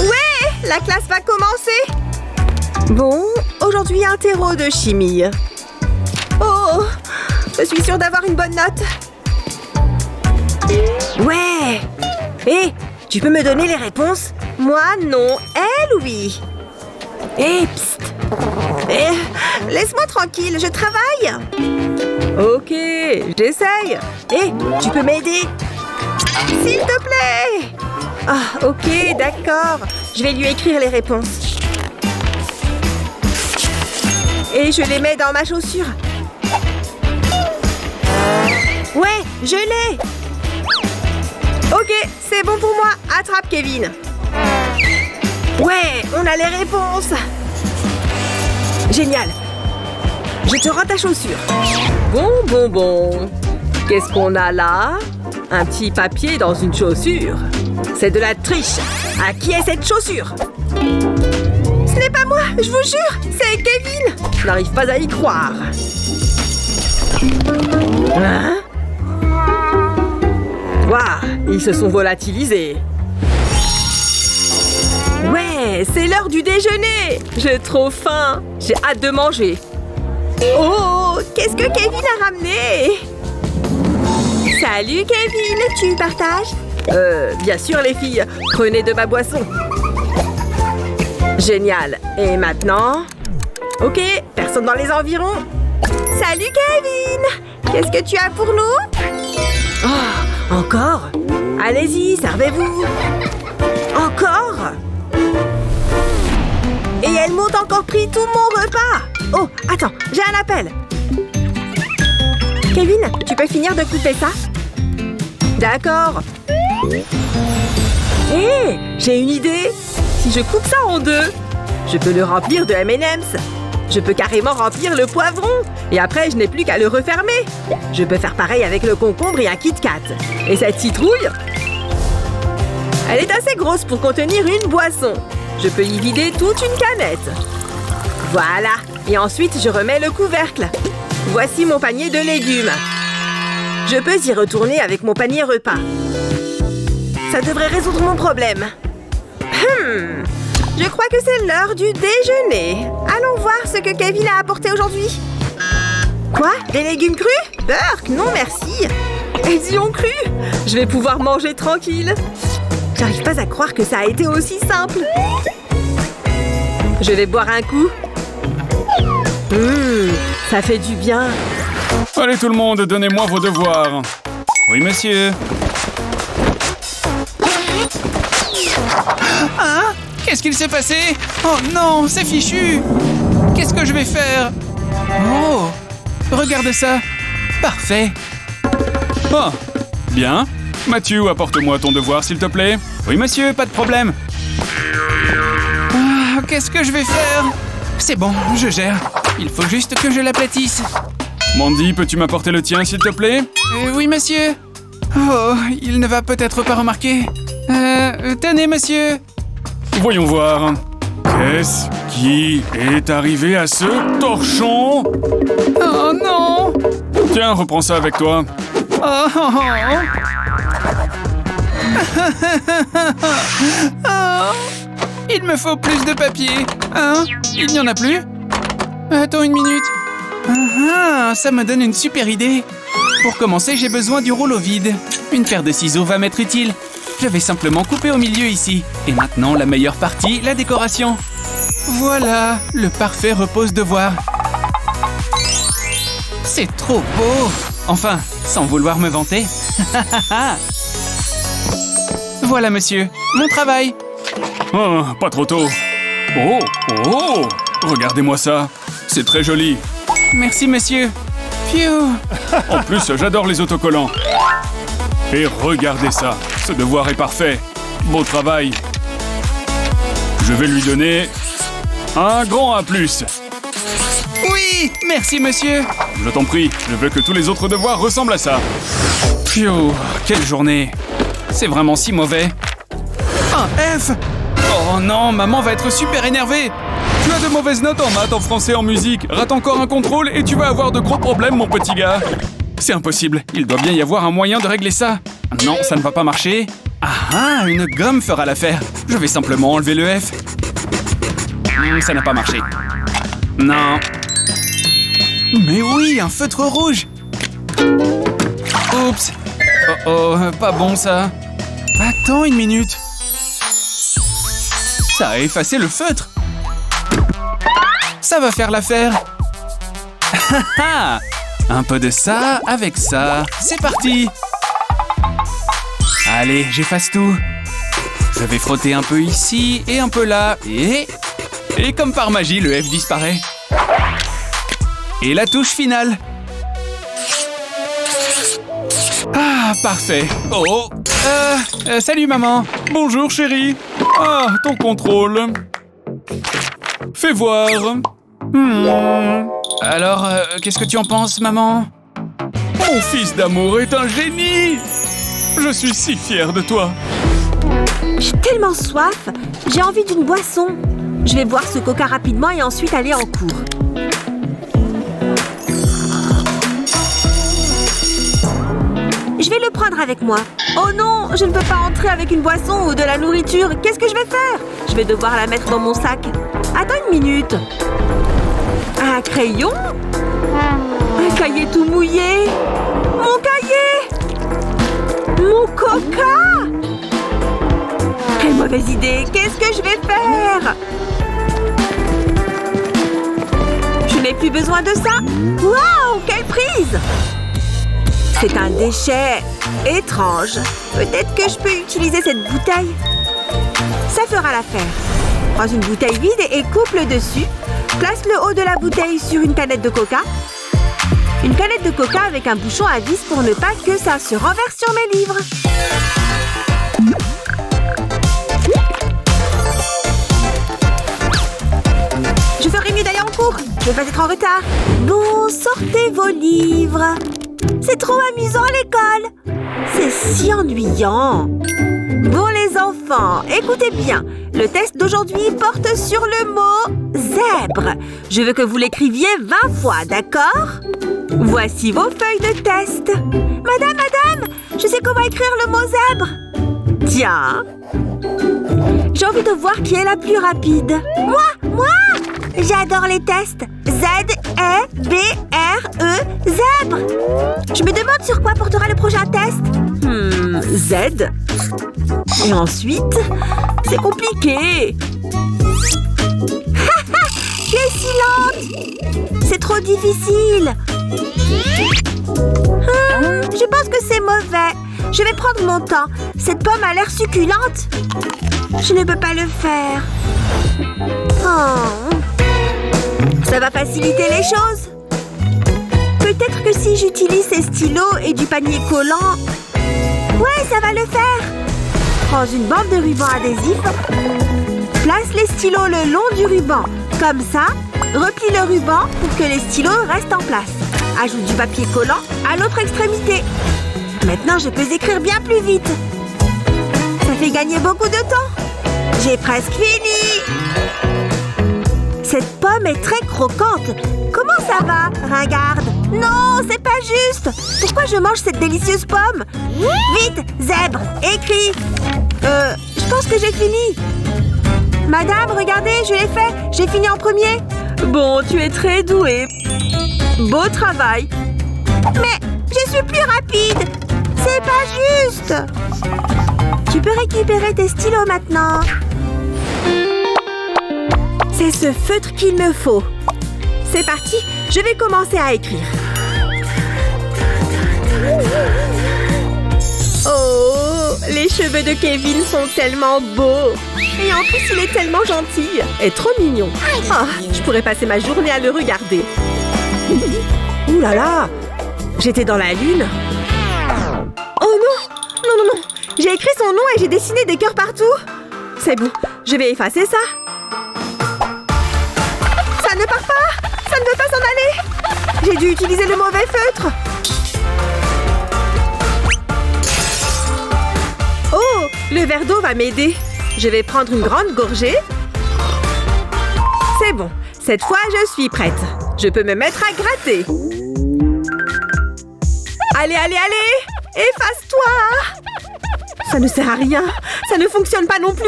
Ouais, la classe va commencer. Bon, aujourd'hui un terreau de chimie. Oh, je suis sûre d'avoir une bonne note. Ouais. Hé, tu peux me donner les réponses? Moi, non. Elle, oui. Hé, psst. Hé, laisse-moi tranquille, je travaille. Ok, j'essaye. Hé, tu peux m'aider? S'il te plaît. Ah, ok, d'accord. Je vais lui écrire les réponses. Et je les mets dans ma chaussure. Ouais, je l'ai. Ok, c'est bon pour moi. Attrape, Kevin. Ouais, on a les réponses. Génial. Je te rends ta chaussure. Bon. Qu'est-ce qu'on a là? Un petit papier dans une chaussure. C'est de la triche. À qui est cette chaussure? Ce n'est pas moi, je vous jure. C'est Kevin. Je n'arrive pas à y croire. Hein? Waouh, ils se sont volatilisés. Ouais, c'est l'heure du déjeuner. J'ai trop faim. J'ai hâte de manger. Oh, qu'est-ce que Kevin a ramené? Salut Kevin, tu partages? Bien sûr les filles. Prenez de ma boisson. Génial. Et maintenant? Ok, personne dans les environs. Salut Kevin. Qu'est-ce que tu as pour nous? Oh, encore? Allez-y, servez-vous. Encore? Et elle m'ont encore pris tout mon repas. Oh, attends, j'ai un appel. Kevin, tu peux finir de couper ça? D'accord. Hé, j'ai une idée. Si je coupe ça en deux, je peux le remplir de M&M's. Je peux carrément remplir le poivron. Et après, je n'ai plus qu'à le refermer. Je peux faire pareil avec le concombre et un Kit Kat. Et cette citrouille, elle est assez grosse pour contenir une boisson. Je peux y vider toute une canette. Voilà. Et ensuite, je remets le couvercle. Voici mon panier de légumes. Je peux y retourner avec mon panier repas. Ça devrait résoudre mon problème. Je crois que c'est l'heure du déjeuner. Allons voir ce que Kevin a apporté aujourd'hui. Quoi? Des légumes crus? Burk, non merci. Elles y ont cru. Je vais pouvoir manger tranquille. J'arrive pas à croire que ça a été aussi simple. Je vais boire un coup. Ça fait du bien. Allez tout le monde, donnez-moi vos devoirs. Oui, monsieur. Hein? Qu'est-ce qu'il s'est passé? Oh non, c'est fichu! Qu'est-ce que je vais faire? Oh! Regarde ça! Parfait! Ah, bien. Mathieu, apporte-moi ton devoir, s'il te plaît. Oui, monsieur, pas de problème. Ah, qu'est-ce que je vais faire? C'est bon, je gère. Il faut juste que je l'aplatisse. Mandy, peux-tu m'apporter le tien, s'il te plaît? Oui, monsieur. Oh, il ne va peut-être pas remarquer. Tenez, monsieur. Voyons voir. Qu'est-ce qui est arrivé à ce torchon? Oh non! Tiens, reprends ça avec toi. Oh, oh, oh. Oh. Il me faut plus de papier. Hein? Il n'y en a plus? Attends une minute. Ça me donne une super idée. Pour commencer, j'ai besoin du rouleau vide. Une paire de ciseaux va m'être utile. Je vais simplement couper au milieu ici. Et maintenant, la meilleure partie, la décoration. Voilà, le parfait repose-devoir. C'est trop beau. Enfin, sans vouloir me vanter. Voilà, monsieur, mon travail. Oh, pas trop tôt. Oh, regardez-moi ça. C'est très joli. Merci, monsieur. Phew. En plus, j'adore les autocollants. Et regardez ça. Ce devoir est parfait. Beau travail. Je vais lui donner un grand A+. Oui, merci, monsieur. Je t'en prie, je veux que tous les autres devoirs ressemblent à ça. Phew, quelle journée. C'est vraiment si mauvais. Un F. Oh non, maman va être super énervée. Tu as de mauvaises notes en maths, en français, en musique. Rate encore un contrôle et tu vas avoir de gros problèmes, mon petit gars. C'est impossible, il doit bien y avoir un moyen de régler ça. Non, ça ne va pas marcher. Ah, une gomme fera l'affaire. Je vais simplement enlever le F. Ça n'a pas marché. Non. Mais oui, un feutre rouge. Oups. Oh, pas bon ça. Attends une minute. Ça a effacé le feutre. Ça va faire l'affaire. Un peu de ça avec ça. C'est parti. Allez, j'efface tout. Je vais frotter un peu ici et un peu là. Et comme par magie, le F disparaît. Et la touche finale. Ah, parfait. Oh, salut maman. Bonjour, chérie. Ah, ton contrôle. Fais voir. Alors, qu'est-ce que tu en penses, maman? Mon fils d'amour est un génie. Je suis si fier de toi. J'ai tellement soif. J'ai envie d'une boisson. Je vais boire ce coca rapidement et ensuite aller en cours. Je vais le prendre avec moi. Oh non, je ne peux pas entrer avec une boisson ou de la nourriture. Qu'est-ce que je vais faire? Je vais devoir la mettre dans mon sac. Attends une minute. Un crayon? Un cahier tout mouillé? Mon cahier? Mon coca? Quelle mauvaise idée! Qu'est-ce que je vais faire? Je n'ai plus besoin de ça. Waouh, quelle prise! C'est un déchet étrange. Peut-être que je peux utiliser cette bouteille. Ça fera l'affaire. Prends une bouteille vide et coupe le dessus. Place le haut de la bouteille sur une canette de coca. Une canette de coca avec un bouchon à vis pour ne pas que ça se renverse sur mes livres. Je ferai mieux d'aller en cours. Je vais pas être en retard. Bon, sortez vos livres. C'est trop amusant à l'école. C'est si ennuyant. Bon les enfants, écoutez bien. Le test d'aujourd'hui porte sur le mot zèbre. Je veux que vous l'écriviez 20 fois, d'accord? Voici vos feuilles de test. Madame, je sais comment écrire le mot zèbre. Tiens. J'ai envie de voir qui est la plus rapide. Moi! J'adore les tests. Z-E-B-R-E, zèbre. Je me demande sur quoi portera le prochain test. Z. Et ensuite, c'est compliqué. Les silentes. C'est trop difficile. Je pense que c'est mauvais. Je vais prendre mon temps. Cette pomme a l'air succulente. Je ne peux pas le faire. Oh. Ça va faciliter les choses. Peut-être que si j'utilise ces stylos et du panier collant... Ouais, ça va le faire. Prends une bande de ruban adhésif. Place les stylos le long du ruban. Comme ça, replie le ruban pour que les stylos restent en place. Ajoute du papier collant à l'autre extrémité. Maintenant, je peux écrire bien plus vite. Ça fait gagner beaucoup de temps. J'ai presque fini. Cette pomme est très croquante. Comment ça va, ringarde? Non, c'est pas juste. Pourquoi je mange cette délicieuse pomme? Vite, zèbre, écris. Je pense que j'ai fini. Madame, regardez, je l'ai fait. J'ai fini en premier. Bon, tu es très douée. Beau travail. Mais je suis plus rapide. C'est pas juste. Tu peux récupérer tes stylos maintenant. C'est ce feutre qu'il me faut. C'est parti, je vais commencer à écrire. Oh, les cheveux de Kevin sont tellement beaux. Et en plus, il est tellement gentil et trop mignon. Oh, je pourrais passer ma journée à le regarder. Ouh là là, j'étais dans la lune. Oh non, non. J'ai écrit son nom et j'ai dessiné des cœurs partout. C'est bon, je vais effacer ça. Ça ne part pas! Ça ne veut pas s'en aller! J'ai dû utiliser le mauvais feutre! Oh! Le verre d'eau va m'aider! Je vais prendre une grande gorgée. C'est bon. Cette fois, je suis prête. Je peux me mettre à gratter. Allez! Efface-toi! Ça ne sert à rien. Ça ne fonctionne pas non plus.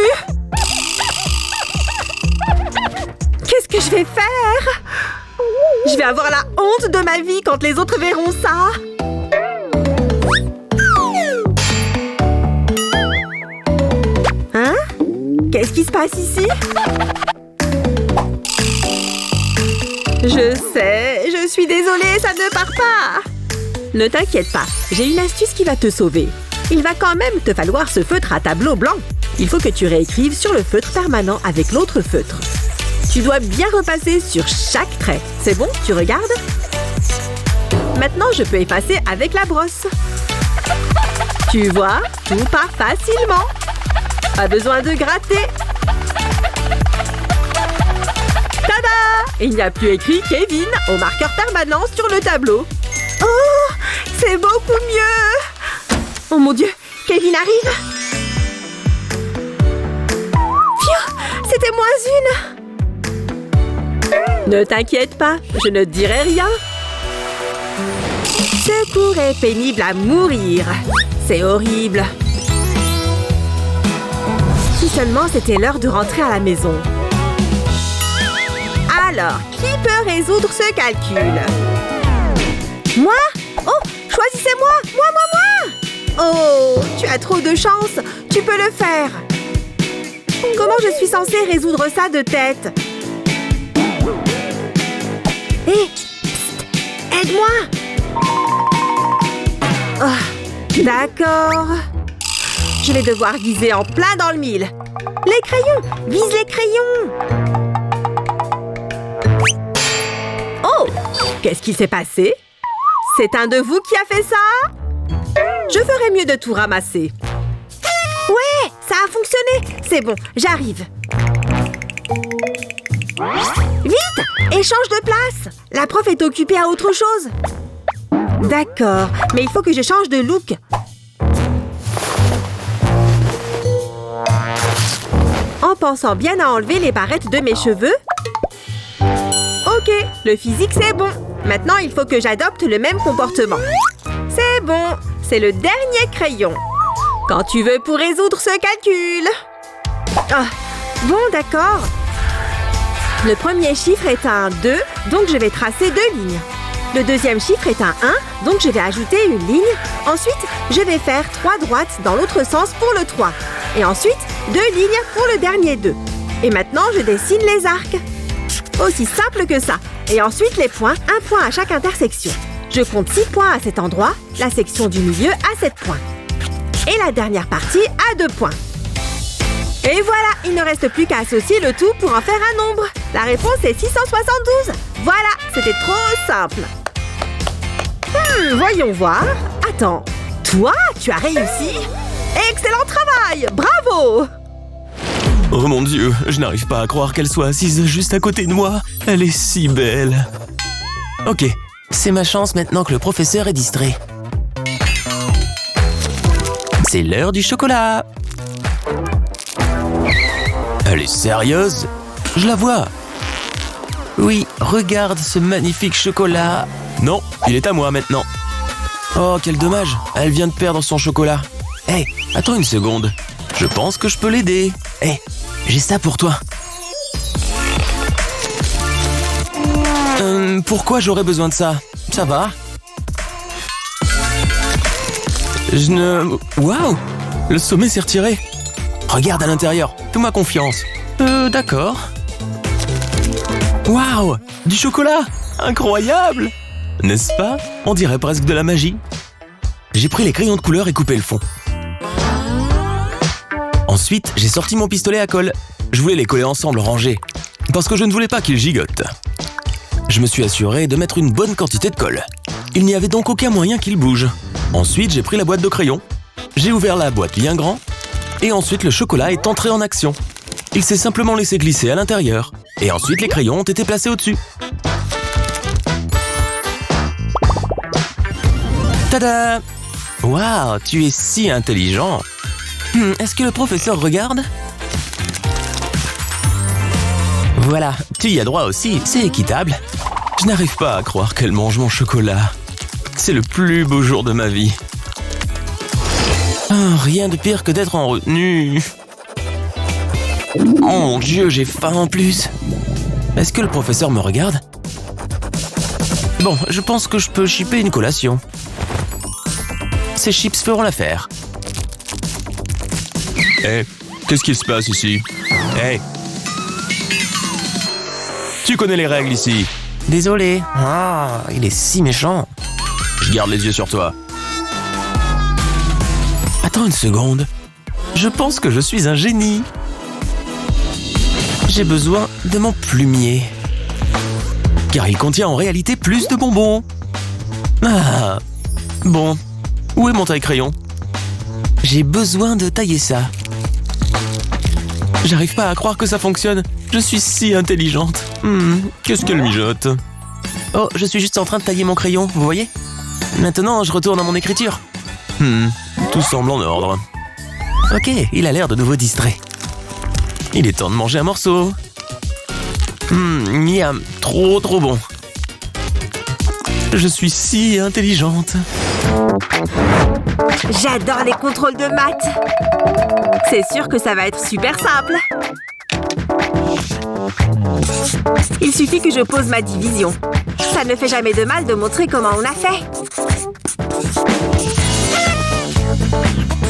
Qu'est-ce que je vais faire? Je vais avoir la honte de ma vie quand les autres verront ça. Hein? Qu'est-ce qui se passe ici? Je sais, je suis désolée, ça ne part pas. Ne t'inquiète pas, j'ai une astuce qui va te sauver. Il va quand même te falloir ce feutre à tableau blanc. Il faut que tu réécrives sur le feutre permanent avec l'autre feutre. Tu dois bien repasser sur chaque trait. C'est bon? Tu regardes? Maintenant, je peux effacer avec la brosse. Tu vois, tout part facilement. Pas besoin de gratter. Tada! Il n'y a plus écrit Kevin au marqueur permanent sur le tableau. Oh, c'est beaucoup mieux! Oh mon Dieu, Kevin arrive! Phew, c'était moins une! Ne t'inquiète pas, je ne dirai rien. Ce cours est pénible à mourir. C'est horrible. Si seulement c'était l'heure de rentrer à la maison. Alors, qui peut résoudre ce calcul? Moi? Oh, choisissez-moi! Moi! Oh, tu as trop de chance. Tu peux le faire. Comment je suis censée résoudre ça de tête? Hé! Aide-moi! Oh, d'accord. Je vais devoir viser en plein dans le mille. Les crayons! Vise les crayons! Oh! Qu'est-ce qui s'est passé? C'est un de vous qui a fait ça? Je ferais mieux de tout ramasser. Ouais! Ça a fonctionné! C'est bon, j'arrive. Vite! Échange de place! La prof est occupée à autre chose. D'accord, mais il faut que je change de look. En pensant bien à enlever les barrettes de mes cheveux. Ok, le physique c'est bon. Maintenant, il faut que j'adopte le même comportement. C'est bon, c'est le dernier crayon. Quand tu veux pour résoudre ce calcul. Ah, bon, d'accord. Le premier chiffre est un 2, donc je vais tracer 2 lignes. Le deuxième chiffre est un 1, donc je vais ajouter une ligne. Ensuite, je vais faire 3 droites dans l'autre sens pour le 3. Et ensuite, 2 lignes pour le dernier 2. Et maintenant, je dessine les arcs. Aussi simple que ça. Et ensuite, les points, un point à chaque intersection. Je compte 6 points à cet endroit, la section du milieu à 7 points. Et la dernière partie à 2 points. Et voilà, il ne reste plus qu'à associer le tout pour en faire un nombre. La réponse est 672. Voilà, c'était trop simple. Voyons voir. Attends, toi, tu as réussi? Excellent travail! Bravo! Oh mon Dieu, je n'arrive pas à croire qu'elle soit assise juste à côté de moi. Elle est si belle. Ok, c'est ma chance maintenant que le professeur est distrait. C'est l'heure du chocolat. Elle est sérieuse? Je la vois. Oui, regarde ce magnifique chocolat. Non, il est à moi maintenant. Oh, quel dommage, elle vient de perdre son chocolat. Hé, attends une seconde. Je pense que je peux l'aider. Hé, j'ai ça pour toi. Pourquoi j'aurais besoin de ça? Ça va? Je ne... Waouh! Le sommet s'est retiré. Regarde à l'intérieur, fais-moi confiance. D'accord. Waouh! Du chocolat! Incroyable! N'est-ce pas? On dirait presque de la magie. J'ai pris les crayons de couleur et coupé le fond. Ensuite, j'ai sorti mon pistolet à colle. Je voulais les coller ensemble rangés, parce que je ne voulais pas qu'ils gigotent. Je me suis assuré de mettre une bonne quantité de colle. Il n'y avait donc aucun moyen qu'ils bougent. Ensuite, j'ai pris la boîte de crayons. J'ai ouvert la boîte bien grand. Et ensuite, le chocolat est entré en action. Il s'est simplement laissé glisser à l'intérieur. Et ensuite, les crayons ont été placés au-dessus. Tada! Waouh, tu es si intelligent! Est-ce que le professeur regarde? Voilà, tu y as droit aussi, c'est équitable. Je n'arrive pas à croire qu'elle mange mon chocolat. C'est le plus beau jour de ma vie. Ah, rien de pire que d'être en retenue. Oh mon Dieu, j'ai faim en plus. Est-ce que le professeur me regarde? Bon, je pense que je peux chipper une collation. Ces chips feront l'affaire. Hé, qu'est-ce qui se passe ici? Hé! Tu connais les règles ici. Désolé. Ah, il est si méchant. Je garde les yeux sur toi. Attends une seconde. Je pense que je suis un génie. J'ai besoin de mon plumier. Car il contient en réalité plus de bonbons. Ah. Bon. Où est mon taille-crayon? J'ai besoin de tailler ça. J'arrive pas à croire que ça fonctionne. Je suis si intelligente. Qu'est-ce qu'elle mijote? Oh, je suis juste en train de tailler mon crayon, vous voyez? Maintenant, je retourne à mon écriture. Tout semble en ordre. Ok, il a l'air de nouveau distrait. Il est temps de manger un morceau. Miam, trop bon. Je suis si intelligente. J'adore les contrôles de maths. C'est sûr que ça va être super simple. Il suffit que je pose ma division. Ça ne fait jamais de mal de montrer comment on a fait.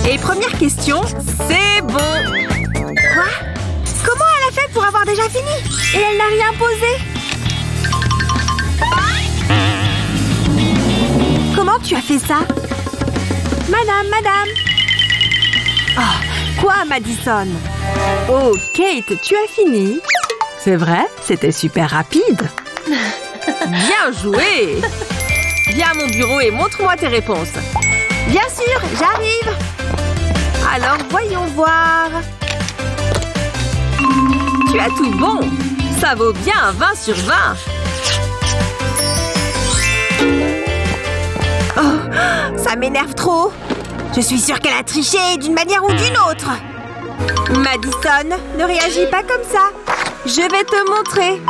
Et première question, c'est bon. Quoi? Comment elle a fait pour avoir déjà fini? Et elle n'a rien posé? Comment tu as fait ça? Madame. Oh, quoi, Madison? Oh, Kate, tu as fini? C'est vrai? C'était super rapide. Bien joué! Viens à mon bureau et montre-moi tes réponses. Bien sûr, j'arrive. Alors, voyons voir. Tu as tout bon. Ça vaut bien un 20 sur 20. Oh, ça m'énerve trop. Je suis sûre qu'elle a triché d'une manière ou d'une autre. Madison, ne réagis pas comme ça. Je vais te montrer.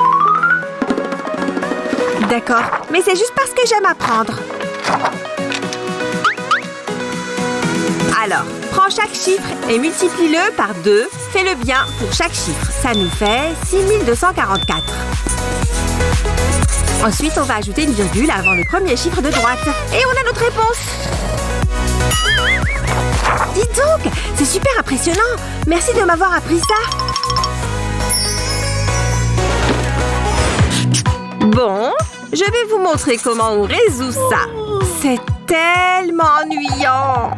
D'accord, mais c'est juste parce que j'aime apprendre. Alors, prends chaque chiffre et multiplie-le par 2. Fais-le bien pour chaque chiffre. Ça nous fait 6244. Ensuite, on va ajouter une virgule avant le premier chiffre de droite. Et on a notre réponse. Dis donc, c'est super impressionnant. Merci de m'avoir appris ça. Bon, je vais vous montrer comment on résout ça. C'est tellement ennuyant.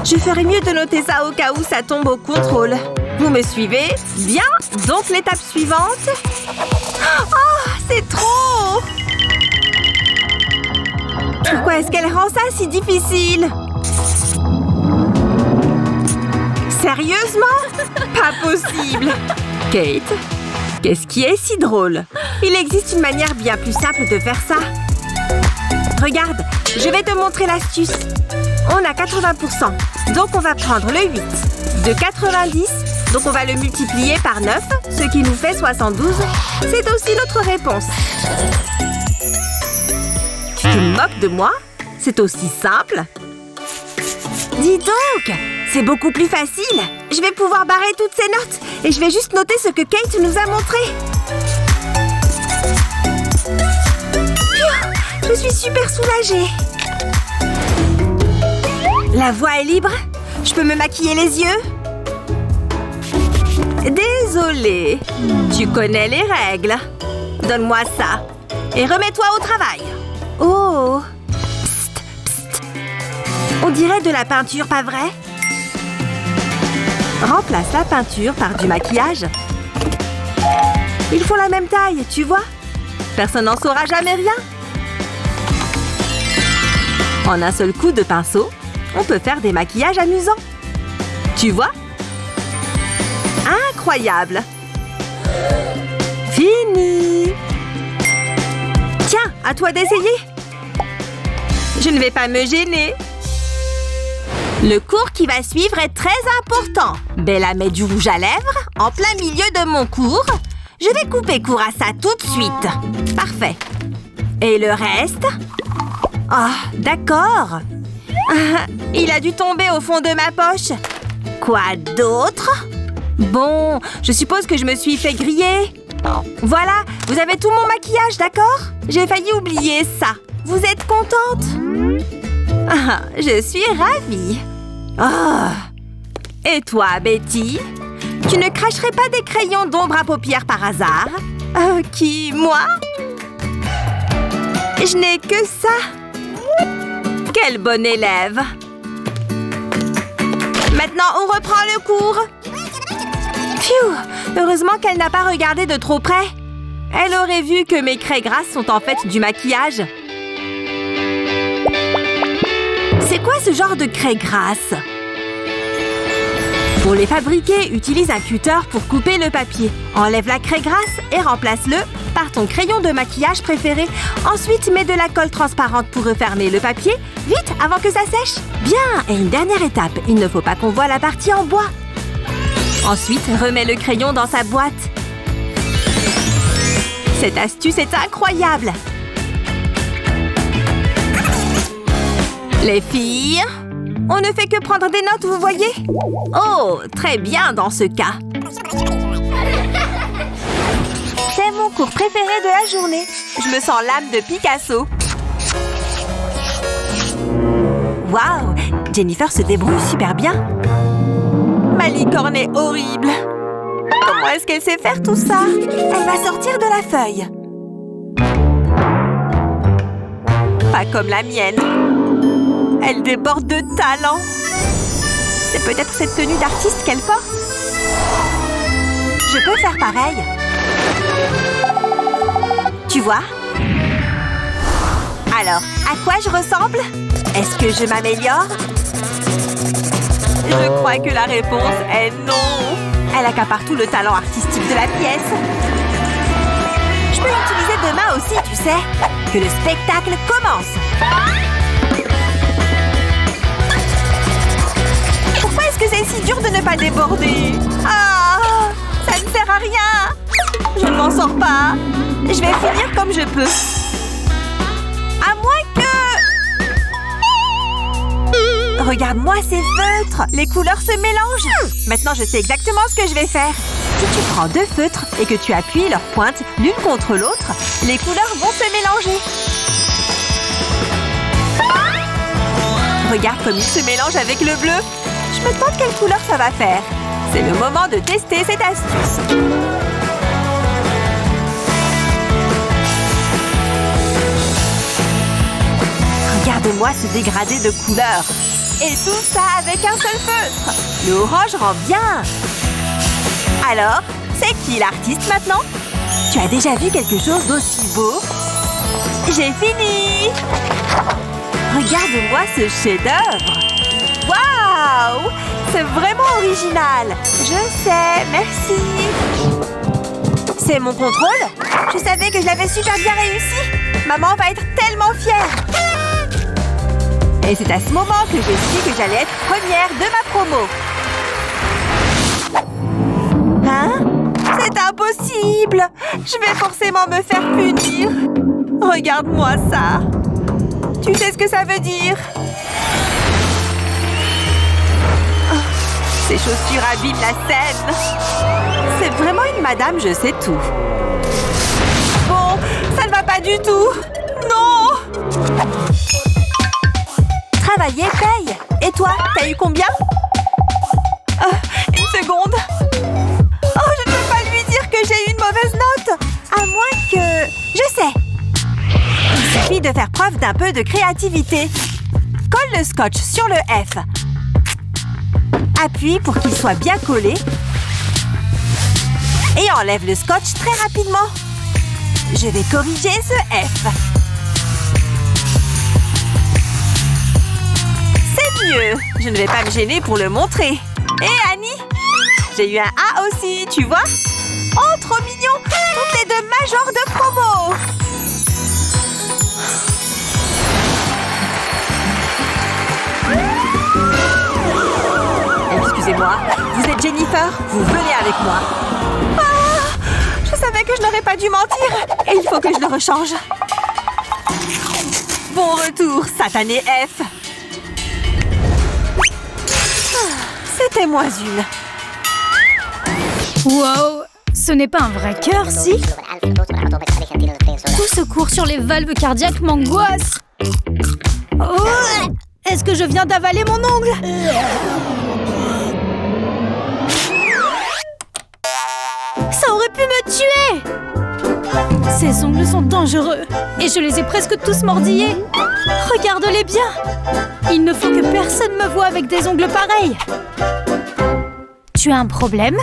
Je ferais mieux de noter ça au cas où ça tombe au contrôle. Vous me suivez? Bien, donc l'étape suivante. Oh, c'est trop! Pourquoi est-ce qu'elle rend ça si difficile? Sérieusement? Pas possible! Kate, qu'est-ce qui est si drôle? Il existe une manière bien plus simple de faire ça. Regarde, je vais te montrer l'astuce. On a 80%, donc on va prendre le 8. De 90, donc on va le multiplier par 9, ce qui nous fait 72. C'est aussi notre réponse. Tu te moques de moi? C'est aussi simple. Dis donc, c'est beaucoup plus facile. Je vais pouvoir barrer toutes ces notes et je vais juste noter ce que Kate nous a montré. Je suis super soulagée. La voie est libre. Je peux me maquiller les yeux? Désolée. Tu connais les règles. Donne-moi ça. Et remets-toi au travail. Oh. Psst, psst. On dirait de la peinture, pas vrai? Remplace la peinture par du maquillage. Ils font la même taille, tu vois? Personne n'en saura jamais rien. En un seul coup de pinceau, on peut faire des maquillages amusants. Tu vois? Incroyable! Fini! Tiens, à toi d'essayer. Je ne vais pas me gêner. Le cours qui va suivre est très important. Bella met du rouge à lèvres en plein milieu de mon cours. Je vais couper court à ça tout de suite. Parfait. Et le reste? Ah, d'accord. Il a dû tomber au fond de ma poche. Quoi d'autre? Bon, je suppose que je me suis fait griller. Voilà, vous avez tout mon maquillage, d'accord? J'ai failli oublier ça. Vous êtes contente? Ah, je suis ravie. Oh. Et toi, Betty? Tu ne cracherais pas des crayons d'ombre à paupières par hasard? Qui, moi? Je n'ai que ça. Quelle bonne élève. Maintenant, on reprend le cours. Pfiou! Heureusement qu'elle n'a pas regardé de trop près. Elle aurait vu que mes craies grasses sont en fait du maquillage. C'est quoi ce genre de craie grasse? Pour les fabriquer, utilise un cutter pour couper le papier. Enlève la craie grasse et remplace-le par ton crayon de maquillage préféré. Ensuite, mets de la colle transparente pour refermer le papier. Vite, avant que ça sèche. Bien, et une dernière étape. Il ne faut pas qu'on voie la partie en bois. Ensuite, remets le crayon dans sa boîte. Cette astuce est incroyable. Les filles, on ne fait que prendre des notes, vous voyez? Oh, très bien dans ce cas. C'est mon cours préféré de la journée. Je me sens l'âme de Picasso. Waouh, Jennifer se débrouille super bien. Ma licorne est horrible. Comment est-ce qu'elle sait faire tout ça? Elle va sortir de la feuille. Pas comme la mienne. Elle déborde de talent. C'est peut-être cette tenue d'artiste qu'elle porte. Je peux faire pareil. Tu vois? Alors, à quoi je ressemble? Est-ce que je m'améliore? Je crois que la réponse est non. Elle accapare tout le talent artistique de la pièce. Je peux l'utiliser demain aussi, tu sais. Que le spectacle commence. Pourquoi est-ce que c'est si dur de ne pas déborder? Ah, ça ne sert à rien. Je ne m'en sors pas. Je vais finir comme je peux. À moins que... Regarde-moi ces feutres. Les couleurs se mélangent. Maintenant, je sais exactement ce que je vais faire. Si tu prends 2 feutres et que tu appuies leurs pointes l'une contre l'autre, les couleurs vont se mélanger. Regarde comme ils se mélangent avec le bleu. Je me demande quelle couleur ça va faire. C'est le moment de tester cette astuce. Regarde-moi ce dégradé de couleurs. Et tout ça avec un seul feutre. Le orange rend bien. Alors, c'est qui l'artiste maintenant? Tu as déjà vu quelque chose d'aussi beau? J'ai fini! Regarde-moi ce chef-d'œuvre! Waouh! C'est vraiment original! Je sais, merci! C'est mon contrôle? Je savais que je l'avais super bien réussi! Maman va être tellement fière! Et c'est à ce moment que j'ai su que j'allais être première de ma promo! Hein? C'est impossible! Je vais forcément me faire punir! Regarde-moi ça! Tu sais ce que ça veut dire? Oh, ces chaussures abîment la scène! C'est vraiment une madame, je sais tout. Bon, ça ne va pas du tout! Non! Travailler paye! Et toi, t'as eu combien? Une seconde! Oh, je ne peux pas lui dire que j'ai eu une mauvaise note! À moins que... Je sais! Il suffit de faire preuve d'un peu de créativité. Colle le scotch sur le F. Appuie pour qu'il soit bien collé. Et enlève le scotch très rapidement. Je vais corriger ce F. C'est mieux. Je ne vais pas me gêner pour le montrer. Et Annie? J'ai eu un A aussi, tu vois? Oh, trop mignon! Toutes les 2 majors de promo! Excusez-moi, vous êtes Jennifer? Vous venez avec moi. Ah! Je savais que je n'aurais pas dû mentir. Et il faut que je le rechange. Bon retour, satané F. Mettez-moi une. Wow, ce n'est pas un vrai cœur, si? Tout ce cours sur les valves cardiaques m'angoisse. Oh, est-ce que je viens d'avaler mon ongle? Ça aurait pu me tuer! Ces ongles sont dangereux et je les ai presque tous mordillés. Regarde-les bien. Il ne faut que personne me voie avec des ongles pareils. Tu as un problème?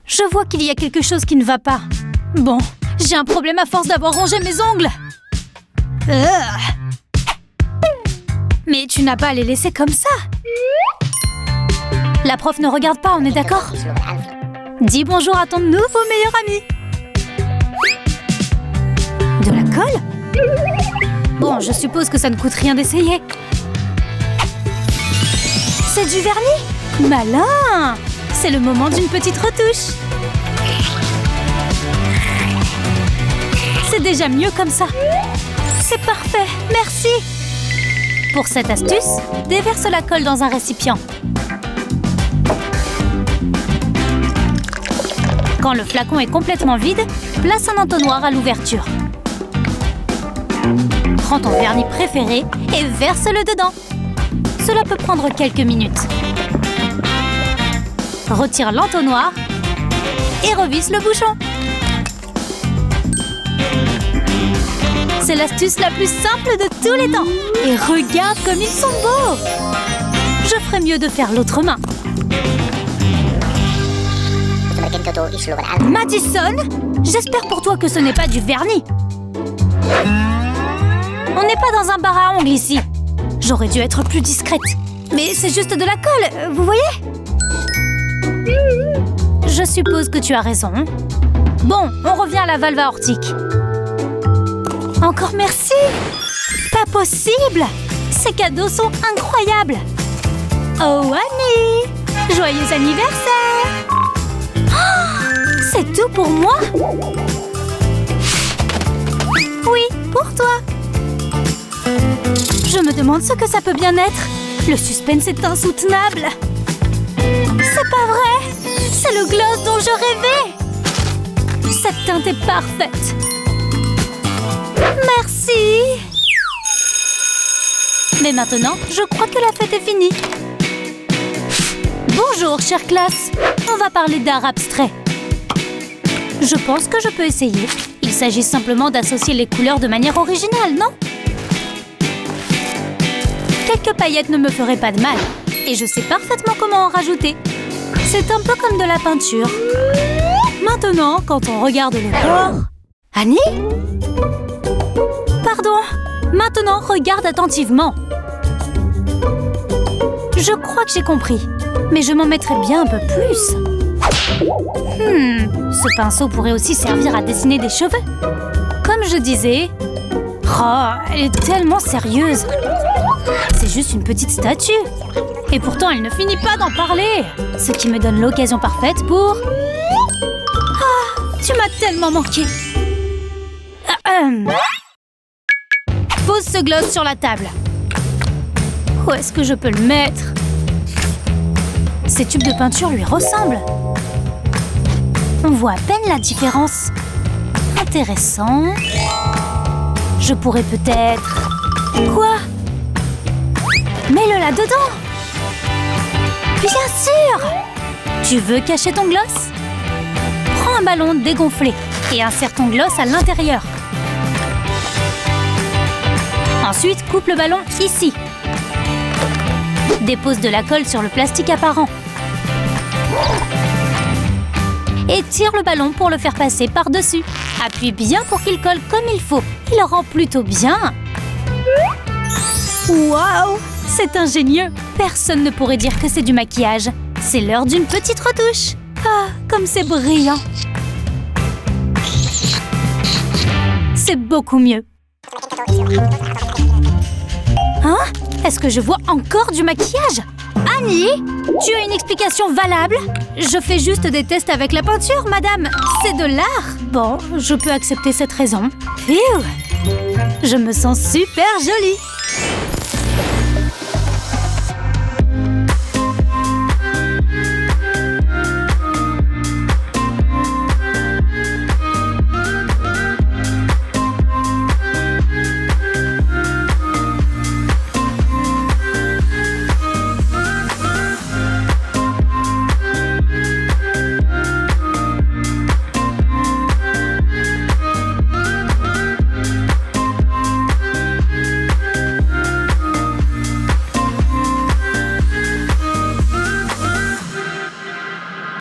Je vois qu'il y a quelque chose qui ne va pas. Bon, j'ai un problème à force d'avoir rangé mes ongles. Mais tu n'as pas à les laisser comme ça. La prof ne regarde pas, on est d'accord? Dis bonjour à ton nouveau meilleur ami. De la colle? Bon, je suppose que ça ne coûte rien d'essayer. C'est du vernis? Malin! C'est le moment d'une petite retouche. C'est déjà mieux comme ça. C'est parfait, merci. Pour cette astuce, déverse la colle dans un récipient. Quand le flacon est complètement vide, place un entonnoir à l'ouverture. Prends ton vernis préféré et verse-le dedans. Cela peut prendre quelques minutes. Retire l'entonnoir et revisse le bouchon. C'est l'astuce la plus simple de tous les temps. Et regarde comme ils sont beaux! Je ferais mieux de faire l'autre main. Madison, j'espère pour toi que ce n'est pas du vernis. On n'est pas dans un bar à ongles ici. J'aurais dû être plus discrète. Mais c'est juste de la colle, vous voyez? Je suppose que tu as raison. Bon, on revient à la valve aortique. Encore merci! Pas possible! Ces cadeaux sont incroyables! Oh, Annie! Joyeux anniversaire! Oh, c'est tout pour moi? Oui, pour toi! Je me demande ce que ça peut bien être. Le suspense est insoutenable. C'est pas vrai! C'est le gloss dont je rêvais! Cette teinte est parfaite! Merci! Mais maintenant, je crois que la fête est finie. Bonjour, chère classe. On va parler d'art abstrait. Je pense que je peux essayer. Il s'agit simplement d'associer les couleurs de manière originale, non? Quelques paillettes ne me feraient pas de mal. Et je sais parfaitement comment en rajouter. C'est un peu comme de la peinture. Maintenant, quand on regarde le corps... Annie? Pardon. Maintenant, regarde attentivement. Je crois que j'ai compris. Mais je m'en mettrais bien un peu plus. Ce pinceau pourrait aussi servir à dessiner des cheveux. Comme je disais... Oh, elle est tellement sérieuse. C'est juste une petite statue. Et pourtant, elle ne finit pas d'en parler. Ce qui me donne l'occasion parfaite pour... Ah, tu m'as tellement manqué. Pose ce gloss sur la table. Où est-ce que je peux le mettre? Ces tubes de peinture lui ressemblent. On voit à peine la différence. Intéressant. Je pourrais peut-être... Quoi? Mets-le là-dedans. Bien sûr. Tu veux cacher ton gloss? Prends un ballon dégonflé et insère ton gloss à l'intérieur. Ensuite, coupe le ballon ici. Dépose de la colle sur le plastique apparent. Et tire le ballon pour le faire passer par-dessus. Appuie bien pour qu'il colle comme il faut. Il rend plutôt bien. Waouh! C'est ingénieux. Personne ne pourrait dire que c'est du maquillage. C'est l'heure d'une petite retouche. Ah, comme c'est brillant. C'est beaucoup mieux. Hein? Est-ce que je vois encore du maquillage? Annie, tu as une explication valable? Je fais juste des tests avec la peinture, madame. C'est de l'art. Bon, je peux accepter cette raison. Phew! Je me sens super jolie.